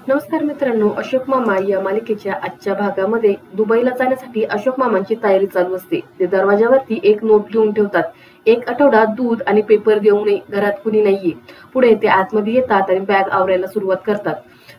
नमस्कार मित्रांनो, अशोक मामा या मालिकेच्या आजच्या भागामध्ये दुबईला जाण्यासाठी अशोक मामांची तयारी चालू असते. ते दरवाजावरती एक नोट लिहून ठेवतात. 1 आठवडा दूध आणि पेपर देऊ नये, घरात कुणी नाहीये. पुढे ते आतमध्ये येतात आणि बॅग आवरायला सुरुवात करतात.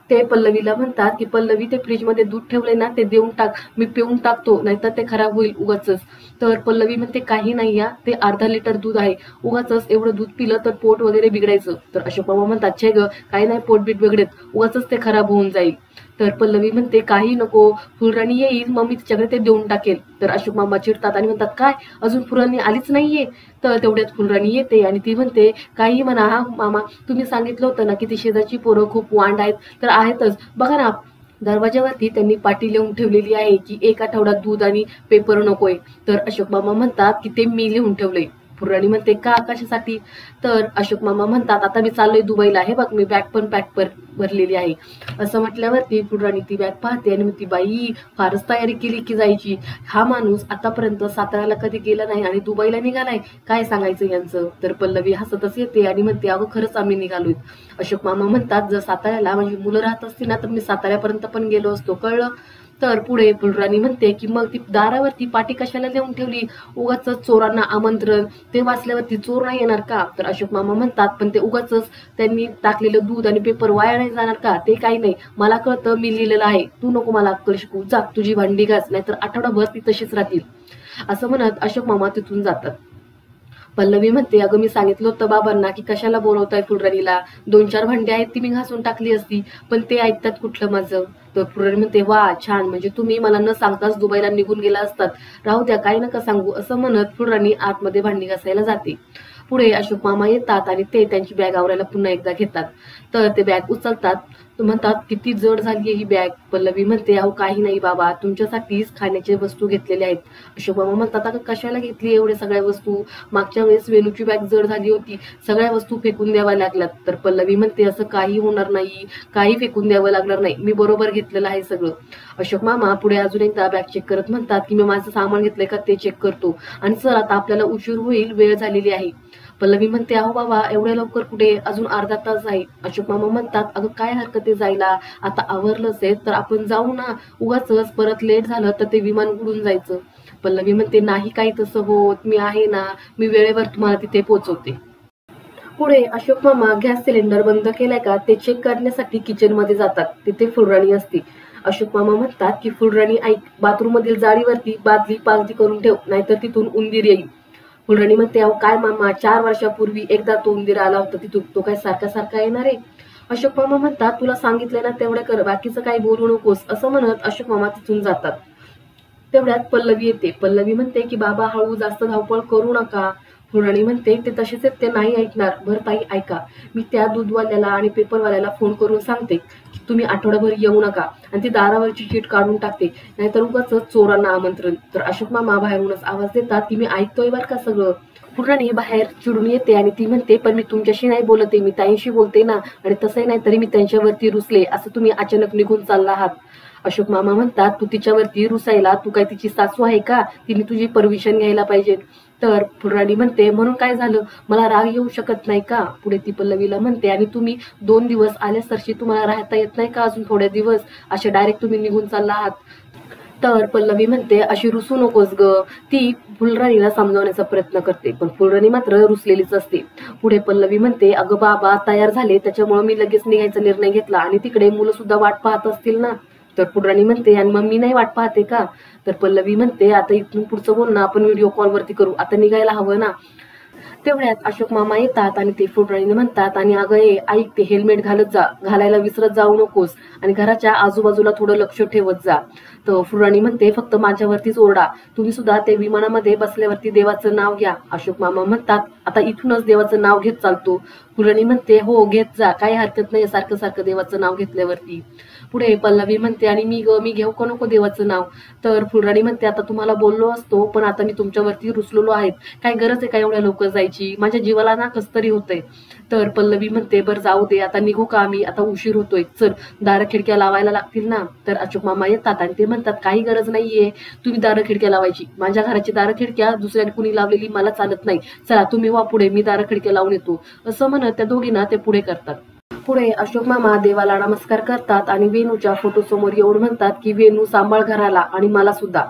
ते पल्लवीला म्हणतात की पल्लवी, ते फ्रीज मध्ये दूध ठेवलंय ना, ते देऊन टाक, मी पिऊन टाकतो, नाहीतर ते खराब होईल उगाचच. तर पल्लवी म्हणते काही नाही या, ते अर्धा लिटर दूध आहे, उगाचच एवढं दूध पिलं तर पोट वगैरे बिघडायचं. तर अशोक मामा म्हणतात छे ग, काही नाही पोट बीट बिघडेत, उगाचच ते खराब होऊन जाईल. तर पल्लवी म्हणते काही नको, फुलराणी येईल मग मी तिच्याकडे ते देऊन टाकेल. तर अशोक मामा चिडतात आणि म्हणतात काय, अजून फुलराणी आलीच नाहीये. तर तेवढ्यात फुलराणी येते आणि ती म्हणते काही म्हणा हा मामा, तुम्ही सांगितलं होतं ना की ती शेजारची पोरं खूप वांड आहेत. तर आहेतच, बघा ना दरवाजावरती त्यांनी पाटी लिहून ठेवलेली आहे की 1 आठवडा दूध आणि पेपर नकोय. तर अशोक मामा म्हणतात की ते मी लिहून ठेवलंय. फुलराणी म्हणते का, कशासाठी? तर अशोक मामा म्हणतात आता मी चाललोय दुबईला, हे बघ मी बॅग पण भरलेली आहे. असं म्हटल्यावरती फुलराणी ती बॅग पाहते आणि म्हणते बाई, फारच तयारी केली की जायची. हा माणूस आतापर्यंत साताऱ्याला कधी गेला नाही आणि दुबईला निघालाय, काय सांगायचं यांचं. तर पल्लवी हसतच येते आणि म्हणते अगं खरंच आम्ही निघालोय. अशोक मामा म्हणतात जर साताऱ्याला माझी मुलं राहत असती ना तर मी साताऱ्यापर्यंत पण गेलो असतो, कळलं. तर पुढे फुलराणी म्हणते की मग ती दारावरती पाटी कशाला लिहून ठेवली, उगाचच चोरांना आमंत्रण, ते वाचल्यावरती चोर नाही येणार का? तर अशोक मामा म्हणतात पण ते उगाचच त्यांनी टाकलेलं दूध आणि पेपर वाया नाही जाणार का? ते काही नाही, मला कळतं, मी लिहिलेलं आहे, तू नको मला अक्कल शिकू, जा तुझी भांडी घास, नाहीतर आठवडाभर ती तशीच राहतील. असं म्हणत अशोक मामा तिथून जातात. पल्लवी म्हणते अगं मी सांगितलं होतं बाबांना की कशाला बोलवताय फुलराणीला, 2-4 भांडी आहेत ती मी घासून टाकली असती, पण ते ऐकतात कुठलं माझं. तर फुलराणी म्हणते वा छान, म्हणजे तुम्ही मला न सांगताच दुबईला निघून गेला असतात, राहू द्या काही नका सांगू. असं म्हणत फुलराणी आतमध्ये भांडी घासायला जाते. पुढे अशोक मामा येतात आणि ते त्यांची बॅग आवरायला पुन्हा एकदा घेतात. तर ते बॅग उचलतात, म्हणतात किती जड झाली ही बॅग. पल्लवी म्हणते अहो काही नाही बाबा, तुमच्यासाठीच खाण्याच्या वस्तू घेतलेल्या आहेत. अशोक मामा म्हणतात अगं कशाला घेतली एवढ्या सगळ्या वस्तू, मागच्या वेळेस वेणूची बॅग जड झाली होती, सगळ्या वस्तू फेकून द्याव्या लागल्यात. तर पल्लवी म्हणते असं काही होणार नाही, काही फेकून द्यावं लागणार नाही, मी बरोबर घेतलेलं आहे सगळं. अशोक मामा पुढे अजून एकदा बॅग चेक करत म्हणतात की मी माझं सामान घेतलंय का ते चेक करतो, आणि सर आता आपल्याला उशीर होईल, वेळ झालेली आहे. पल्लवी म्हणते अहो बाबा एवढ्या लवकर कुठे, अजून अर्धा तास आहे. अशोक मामा म्हणतात अगं काय हरकत आहे जायला, आता आवरलंच आहे तर आपण जाऊ ना, उगाचच परत लेट झालं तर ते विमान उडून जायचं. पल्लवी म्हणते नाही काही तसं होत, मी आहे ना, मी वेळेवर तुम्हाला तिथे पोहोचवते. पुढे अशोक मामा गॅस सिलेंडर बंद केलाय का ते चेक करण्यासाठी किचन मध्ये जातात. तिथे फुलराणी असते. अशोक मामा म्हणतात की फुलराणी ऐक, बाथरूम मधील जाळीवरती बादली पालती करून ठेव, नाहीतर तिथून उंदीर येईल. फुलराणी म्हणते अहो काय मामा, 4 वर्षापूर्वी एकदा तो उंदीर आला होता तिथून, तो काय सारखा सारखा येणार आहे? अशोक मामा म्हणतात तुला सांगितलंय ना तेवढं कर, बाकीचं काही बोलू नकोस. असं म्हणत अशोक मामा तिथून जातात. तेवढ्यात पल्लवी येते. पल्लवी म्हणते की बाबा हळू, जास्त धावपळ करू नका. फुलराणी म्हणते ते तसेच आहेत, ते नाही ऐकणार. बरं ताई ऐका, मी त्या दूधवाल्याला आणि पेपरवाल्याला फोन करून सांगते की तुम्ही आठवडाभर येऊ नका, आणि ती दारावरची चीट काढून टाकते, नाहीतर उगाचच चोरांना आमंत्रण. तर अशोक मामा बाहेरूनच आवाज देतात की मी ऐकतोय बरं का सगळं. फुलराणी बाहेर चिडून येते आणि ती म्हणते पण मी तुमच्याशी नाही बोलते, मी ताईंशी बोलते ना, आणि तसंही नाही तरी मी त्यांच्यावरती रुसले, असं तुम्ही अचानक निघून चालला आहात. अशोक मामा म्हणतात तू तिच्यावरती रुसायला, तू काय तिची सासू आहे का, तिने तुझी परमिशन घ्यायला पाहिजे. तर फुलराणी म्हणते म्हणून काय झालं, मला राग येऊ शकत नाही का? पुढे ती पल्लवीला म्हणते आणि तुम्ही 2 दिवस आल्यासरशी तुम्हाला राहता येत नाही का अजून थोड्या दिवस, असे डायरेक्ट तुम्ही निघून चालला आहात. तर पल्लवी म्हणते अशी रुसू नकोस ग. ती फुलराणीला समजावण्याचा प्रयत्न करते, पण फुलराणी मात्र रुसलेलीच असते. पुढे पल्लवी म्हणते अगं बाबा तयार झाले त्याच्यामुळे मी लगेच निघायचा निर्णय घेतला, आणि तिकडे मुलं सुद्धा वाट पाहत असतील ना. तर फुलराणी म्हणते आणि मग मी नाही वाट पाहते का? तर पल्लवी म्हणते आता इथून पुढचं बोलणं आपण व्हिडिओ कॉल वरती करू, आता निघायला हवं ना. तेवढ्यात अशोक मामा येतात आणि ते फुलराणीने म्हणतात आणि अगं ए ऐक, ते हेल्मेट घालत जा, घालायला विसरत जाऊ नकोस, आणि घराच्या आजूबाजूला थोडं लक्ष ठेवत जा. तर फुलराणी म्हणते फक्त माझ्यावरतीच ओरडा, तुम्ही सुद्धा ते विमानामध्ये बसल्यावरती देवाचं नाव घ्या. अशोक मामा म्हणतात आता इथूनच देवाचं नाव घेत चालतो. फुलराणी म्हणते हो घेत जा, काही हरकत नाही सारखं सारखं देवाचं नाव घेतल्यावरती. पुढे पल्लवी म्हणते आणि मी घेऊ का नको देवाचं नाव? तर फुलराणी म्हणते आता तुम्हाला बोललो असतो, पण आता मी तुमच्यावरती रुसलेलो आहे, काय गरज आहे का एवढ्या लवकर जायची, माझ्या जीवाला ना कस तरी होतंय. तर पल्लवी म्हणते बरं जाऊ दे, आता निघू का आम्ही, आता उशीर होतोय, चल दार खिडक्या लावायला लागतील ना. तर अशोक मामा येतात आणि ते म्हणतात काही गरज नाहीये तुम्ही दार खिडक्या लावायची, माझ्या घराची दार खिडक्या दुसऱ्या कुणी लावलेली मला चालत नाही, चला तुम्ही वा पुढे, मी दार खिडक्या लावून येतो. असं म्हणत त्या दोघींना ते पुढे करतात. पुढे अशोक मामा देवाला नमस्कार करतात आणि वेणूच्या फोटो समोर येऊन म्हणतात की वेणू सांभाळ घराला आणि मला सुद्धा.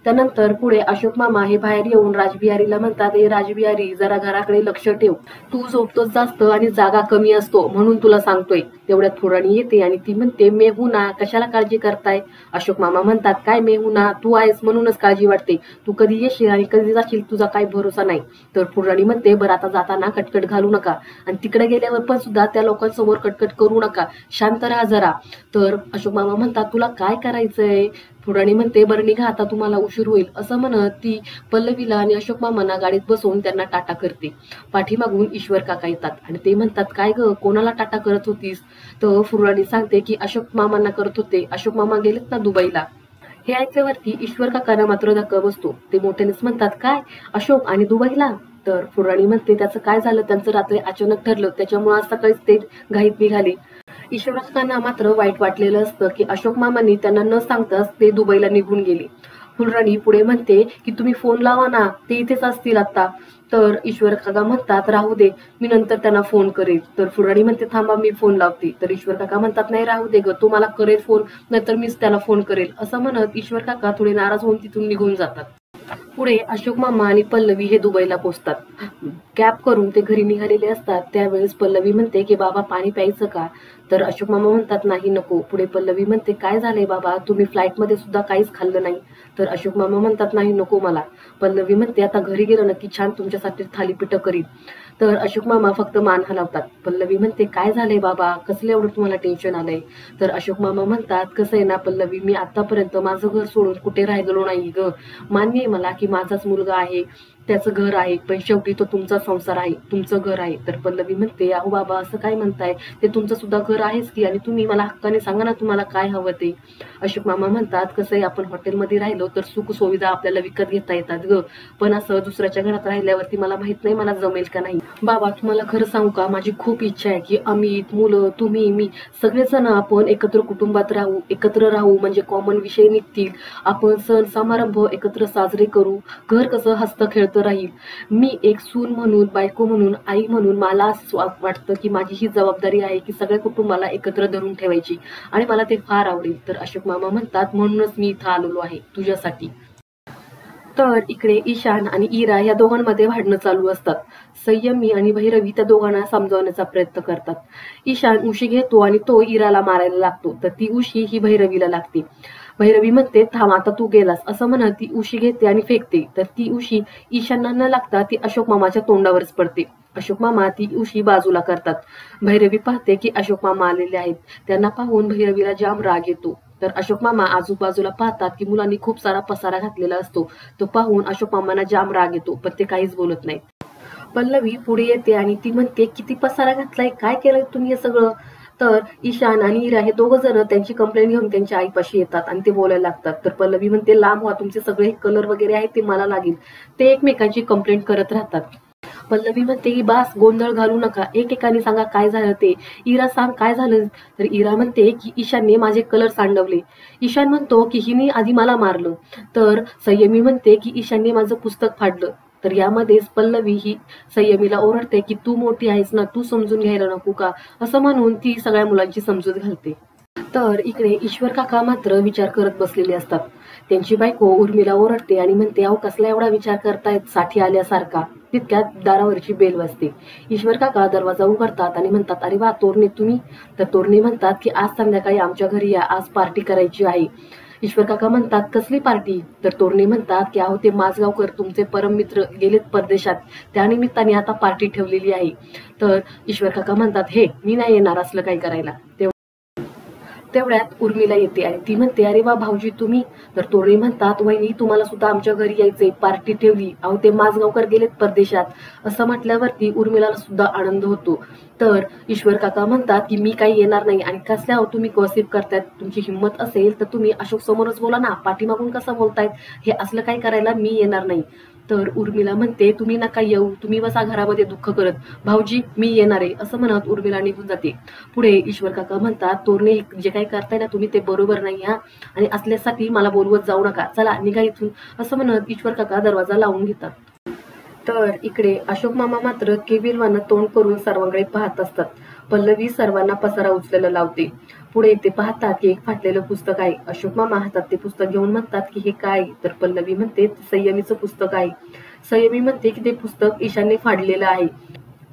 त्यानंतर पुढे अशोक मामा हे बाहेर येऊन राजबिहारीला म्हणतात, ए राजबिहारी जरा घराकडे लक्ष ठेव, तू झोपतोच जास्त आणि जागा कमी असतो म्हणून तुला सांगतोय. तेवढ्यात फुराणी येते आणि ती म्हणते, मेहुना कशाला काळजी करताय. अशोक मामा म्हणतात, काय मेहुना, तू आहेस म्हणूनच काळजी वाटते, तू कधी येशील आणि कधी जाशील तुझा काही भरोसा नाही. तर फुराणी म्हणते, बरं आता जाताना कटकट घालू नका आणि तिकडे गेल्यावर पण सुद्धा त्या लोकांसमोर कटकट करू नका, शांत राहा जरा. तर अशोक मामा म्हणतात, तुला काय करायचंय. फुराणी म्हणते, बरं निघा आता तुम्हाला उशीर होईल. असं म्हणत ती पल्लवीला आणि अशोक मामांना गाडीत बसवून त्यांना टाटा करते. पाठीमागून ईश्वर काका येतात आणि ते म्हणतात, काय ग कोणाला टाटा करत होतीस. तर फुराणी सांगते की अशोक मामांना करत होते, अशोक मामा गेलेत ना दुबईला. हे ऐकल्यावरती ईश्वर काकांना मात्र धक्का बसतो. ते मोठ्यानेच म्हणतात, काय अशोक आणि दुबईला. तर फुराणी म्हणते, त्याचं काय झालं, त्यांचं रात्री अचानक ठरलं त्याच्यामुळे आज सकाळीच ते घाईत निघाले. ईश्वर काकांना मात्र वाईट वाटलेलं असतं की अशोक मामांनी त्यांना न सांगताच ते दुबईला निघून गेले. फुलराणी पुढे म्हणते की तुम्ही फोन लावा ना, ते इथेच असतील आता. तर ईश्वर काका म्हणतात, राहू दे मी नंतर त्यांना फोन करेल. तर फुलराणी म्हणते, थांबा मी फोन लावते. तर ईश्वर काका म्हणतात, नाही राहू दे ग, तू मला करेल फोन, नंतर मीच त्याला फोन करेल. असं म्हणत ईश्वर काका थोडे नाराज होऊन तिथून निघून जातात. पुढे अशोक मामा आणि पल्लवी हे दुबईला पोहोचतात. कॅब करून ते घरी निघालेले असतात. त्यावेळेस पल्लवी म्हणते की बाबा पाणी प्यायचं का. तर अशोक मामा म्हणतात, नाही नको. पुढे पल्लवी म्हणते, काय झालंय बाबा, तुम्ही फ्लाईट मध्ये सुद्धा काहीच खाल्लं नाही. तर अशोक मामा म्हणतात, नाही नको मला. पल्लवी म्हणते, आता घरी गेलं नक्की छान तुमच्यासाठी थालीपीठ करीन. तर अशोक मामा फक्त मान हलवतात. पल्लवी म्हणते, काय झालंय बाबा, कसलं एवढं तुम्हाला टेन्शन आलंय. तर अशोक मामा म्हणतात, कसं आहे ना पल्लवी, मी आतापर्यंत माझं घर सोडून कुठे राहिलेलो नाही ग. मान्य आहे मला की माझाच मुलगा आहे, त्याचं घर आहे, पण शेवटी तो तुमचा संसार आहे, तुमचं घर आहे. तर पल्लवी म्हणते, अहो बाबा असं काय म्हणताय, ते तुमचं सुद्धा घर आहेच की, आणि तुम्ही मला हक्काने सांगा ना तुम्हाला काय हवं ते. अशोक मामा म्हणतात, कसं आहे आपण हॉटेलमध्ये राहिलो तर सुख सुविधा आपल्याला विकत घेता येतात ग, पण असं दुसऱ्याच्या घरात राहिल्यावरती मला माहित नाही मला जमेल का नाही. बाबा तुम्हाला खरं सांगू का, माझी खूप इच्छा आहे की अमित, मुलं, तुम्ही, मी सगळेजण आपण एकत्र कुटुंबात राहू, एकत्र राहू, म्हणजे कॉमन विषय निघतील, आपण सण समारंभ एकत्र साजरे करू, घर कसं हसतं खेळतं राहील. मी एक सून म्हणून, बायको म्हणून, आई म्हणून मला असं वाटतं की माझी ही जबाबदारी आहे की सगळ्या कुटुंबाला एकत्र धरून ठेवायची, आणि मला ते फार आवडेल. तर अशोक मामा म्हणतात, म्हणूनच मी इथं आलेलो आहे तुझ्यासाठी. तर इकडे ईशान आणि इरा या दोघांमध्ये भांडणं चालू असतात. संयमी आणि भैरवी त्या दोघांना समजावण्याचा प्रयत्न करतात. ईशान उशी घेतो आणि तो इराला मारायला लागतो, तर ती उशी ही भैरवीला लागते. भैरवी म्हणते, थांब आता तू गेलास. असं म्हणत ती उशी घेते आणि फेकते. तर ती उशी ईशानला न लागता ती अशोक मामाच्या तोंडावरच पडते. अशोक मामा ती उशी बाजूला करतात. भैरवी पाहते की अशोक मामा आलेले आहेत. त्यांना पाहून भैरवीला जाम राग येतो. तर अशोक मामा आजूबाजूला पाहतात की मुलांनी खूप सारा पसारा घातलेला असतो. तो पाहून अशोक मामांना जाम राग येतो, पण ते काहीच बोलत नाहीत. पल्लवी पुढे येते आणि ती म्हणते, किती पसारा घातलाय, काय केलंय तुम्ही हे सगळं. तर ईशान आणि इरा हे दोघं जण त्यांची कंप्लेंट घेऊन त्यांच्या आईपाशी येतात आणि ते बोलायला लागतात. तर पल्लवी म्हणते, लांब व्हा, तुमचे सगळे कलर वगैरे आहेत ते मला लागेल. ते एकमेकांची कंप्लेंट करत राहतात. पल्लवी म्हणते की बास गोंधळ घालू नका, एकेकाने सांगा काय झालं ते. इरा सांग काय झालं. तर इरा म्हणते की ईशानने माझे कलर सांडवले. ईशान म्हणतो की हिने आधी मला मारलं. तर संयमी म्हणते की ईशानने माझं पुस्तक फाडलं. तर यामध्येच पल्लवी ही संयमीला ओरडते की तू मोठी आहेस ना, तू समजून घ्यायला नको का, असं म्हणून ती सगळ्या मुलांची समजूत घालते. तर इकडे ईश्वर काका मात्र विचार करत बसलेले असतात. त्यांची बायको उर्मिला ओरडते आणि म्हणते, अहो कसला एवढा विचार करतायत साठी आल्यासारखा. तितक्यात दारावरची बेल वाजते. ईश्वर काका दरवाजा उघडतात आणि म्हणतात, अरे वा तोरणे तुम्ही. तर तोरणे म्हणतात की आज संध्याकाळी आमच्या घरी या, आज पार्टी करायची आहे. ईश्वर काका म्हणतात, कसली पार्टी. तर तोरणे म्हणतात की अहो ते माझगावकर तुमचे परम मित्र गेलेत परदेशात, त्यानिमित्ताने आता पार्टी ठेवलेली आहे. तर ईश्वर काका म्हणतात, हे मी नाही येणार असलं काही करायला. तेवढ्यात उर्मिला येते आणि ती म्हणते, अरे वा भाऊजी तुम्ही. तर तोरणे म्हणतात, वहिनी तुम्हाला सुद्धा आमच्या घरी यायचंय, पार्टी ठेवली, अहो ते माझगावकर गेलेत परदेशात. असं म्हटल्यावरती उर्मिलाला सुद्धा आनंद होतो. तर ईश्वर काका म्हणतात की मी काही येणार नाही, आणि कसल्या तुम्ही गॉसिप करतायत, तुमची हिंमत असेल तर तुम्ही अशोक समोरच बोला ना, पाठीमागून कसं बोलतायत, हे असलं काही करायला मी येणार नाही. तर उर्मिला म्हणते, तुम्ही नका येऊ, तुम्ही बसा घरामध्ये दुःख करत, भाऊजी मी येणार आहे. असं म्हणत उर्मिला निघून जाते. पुढे ईश्वर काका म्हणतात, तोरणे जे काही करताय ना तुम्ही ते बरोबर नाही हा, आणि असल्यासाठी मला बोलवत जाऊ नका, चला निघा इथून. असं म्हणत ईश्वर काका दरवाजा लावून घेतात. तर इकडे अशोक मामा मात्र केविलवानं तोंड करून सर्वांकडे पाहत असतात. पल्लवी सर्वांना पसारा उचलायला लावते. पुढे ते पाहतात की एक फाटलेलं पुस्तक आहे. अशोक मामा हातात ते पुस्तक घेऊन म्हणतात की हे काय? तर पल्लवी म्हणते ते संयमीचं पुस्तक आहे. संयमी म्हणते की ते पुस्तक ईशानने फाडलेलं आहे.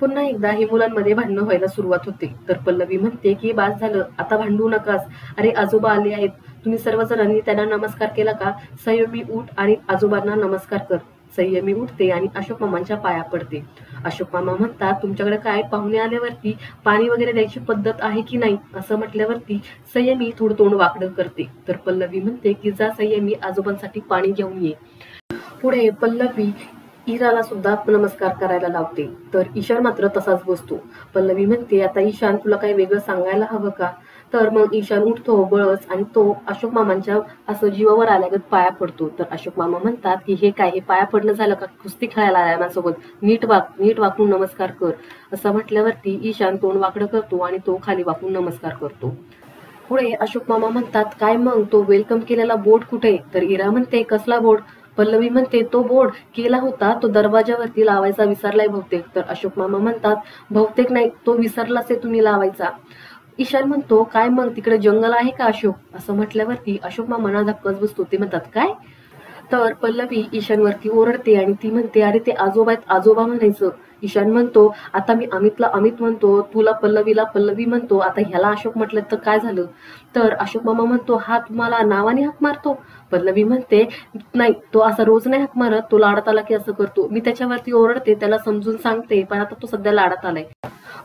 पुन्हा एकदा हे मुलांमध्ये भांडणं व्हायला सुरुवात होते. तर पल्लवी म्हणते की बास झालं, आता भांडू नकास. अरे आजोबा आले आहेत, तुम्ही सर्वजणांनी त्यांना नमस्कार केला का? संयमी उठ आणि आजोबांना नमस्कार कर. संयमी उठते आणि अशोक मामांच्या पाया पडते. अशोक मामा म्हणतात तुमच्याकडे काय पाहुणे आल्यावरती पाणी वगैरे द्यायची पद्धत आहे की नाही? असं म्हटल्यावरती संयमी थोडं तोंड वाकडं करते. तर पल्लवी म्हणते की जा संयमी आजोबांसाठी पाणी घेऊन ये. पुढे पल्लवी इराला सुद्धा नमस्कार करायला लावते. तर ईशान मात्र तसाच बसतो. पल्लवी म्हणते आता ईशान तुला काही वेगळं सांगायला हवं का? तर मग ईशान उठतो बळच आणि तो अशोक मामांच्या असं जीवावर आल्यागत पाया पडतो. तर अशोक मामा म्हणतात की हे काय, हे पाया पडणं झालं का? कुस्ती खेळायला आलाय माझ्यासोबत, नीट वाक, नीट वाकून नमस्कार कर. असं म्हटल्यावरती ईशान तोंड वाकडं करतो आणि तो खाली वाकून नमस्कार करतो. पुढे अशोक मामा म्हणतात काय मग तो वेलकम केलेला बोर्ड कुठे? तर इरा म्हणते कसला बोर्ड? पल्लवी म्हणते तो बोर्ड केला होता, तो दरवाजावरती लावायचा विसरलाय बहुतेक. तर अशोक मामा म्हणतात बहुतेक नाही, तो विसरलाच आहे तुम्ही लावायचा. ईशान म्हणतो काय मग तिकडे जंगल आहे का अशोक? असं म्हटल्यावरती अशोक मामांना धक्काच बसतो. ते म्हणतात काय? तर पल्लवी ईशानवरती ओरडते आणि ती म्हणते अरे ते आजोबा आहेत, आजोबा म्हणायचं. ईशान म्हणतो आता मी अमितला अमित म्हणतो, तुला पल्लवीला पल्लवी म्हणतो, आता ह्याला अशोक म्हटलं तर काय झालं? तर अशोक मामा म्हणतो हा तुम्हाला नावाने हाक मारतो? पल्लवी म्हणते नाही, तो असा रोज नाही हाक मारत, तो लाडात आला की असं करतो. मी त्याच्यावरती ओरडते, त्याला समजून सांगते, पण आता तो सध्या लाडात आलाय.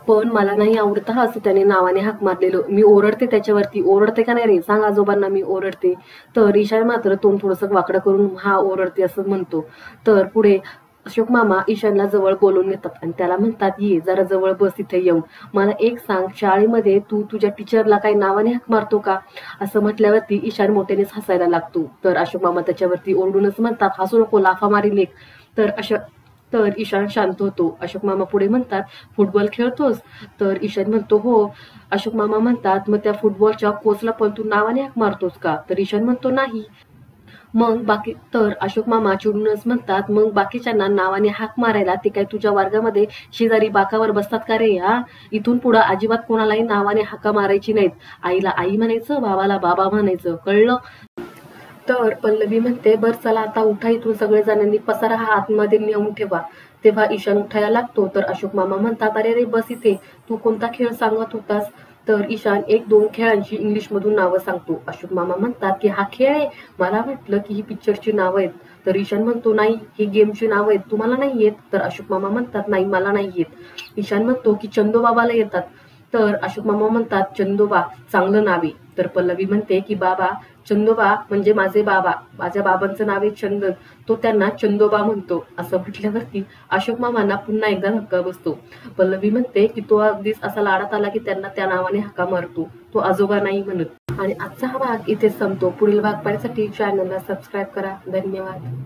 पण मला नाही आवडत हा असं त्याने नावाने हाक मारलेलं. मी ओरडते त्याच्यावरती. ओरडते का नाही रे सांग आजोबांना मी ओरडते. तर ईशान मात्र तोंड थोडंसं वाकडं करून हा ओरडते असं म्हणतो. तर पुढे अशोक मामा ईशानला जवळ बोलून घेतात आणि त्याला म्हणतात ये जरा जवळ बस इथे येऊन. मला एक सांग, शाळेमध्ये तू तुझ्या टीचरला काही नावाने हाक मारतो का? असं म्हटल्यावरती ईशान मोठ्यानेच हसायला लागतो. तर अशोक मामा त्याच्यावरती ओरडूनच म्हणतात हसू नको, लाफा मारी लेक. तर ईशान शांत होतो. अशोक मामा पुढे म्हणतात फुटबॉल खेळतोस? तर ईशान म्हणतो हो. अशोक मामा म्हणतात मग त्या फुटबॉलच्या कोचला पण तू नावाने हाक मारतोस का? तर ईशान म्हणतो नाही. तर अशोक मामा चिडूनच म्हणतात मग बाकीच्यांना नावाने हाक मारायला ते काय तुझ्या वर्गामध्ये शेजारी बाकावर बसतात का रे? हा, इथून पुढे अजिबात कोणालाही नावाने हाका मारायची नाहीत. आईला आई म्हणायचं, बाबाला बाबा म्हणायचं, कळलं? तर पल्लवी म्हणते बर चला आता उठा इथून सगळेजणांनी, पसारा हा आतमध्ये नेऊन ठेवा. तेव्हा ईशान उठायला लागतो. तर अशोक मामा म्हणतात अरे रे बस इथे, तू कोणता खेळ सांगत होतास? तर ईशान एक दोन खेळांची इंग्लिश मधून नावं सांगतो. अशोक मामा म्हणतात की हा खेळ आहे, मला वाटलं की ही पिक्चरची नावं आहेत. तर ईशान म्हणतो नाही, ही गेमची नावं आहेत, तुम्हाला नाही येत? तर अशोक मामा म्हणतात नाही मला नाही येत. ईशान म्हणतो की चंदोबाबाला येतात. तर अशोक मामा म्हणतात चंदोबा चांगलं नाव आहे. तर पल्लवी म्हणते की बाबा, चंदोबा म्हणजे माझे बाबा, माझ्या बाबांचं नाव आहे चंदन, तो त्यांना चंदोबा म्हणतो. असं म्हटल्यावरती अशोक मामांना पुन्हा एकदा धक्का बसतो. पल्लवी म्हणते की तो अगदीच असा लाडात आला की त्यांना त्या नावाने हाका मारतो, तो आजोबा नाही म्हणत. आणि आजचा हा भाग इथे संपतो. पुढील भाग पाहण्यासाठी चॅनलला सबस्क्राईब करा. धन्यवाद.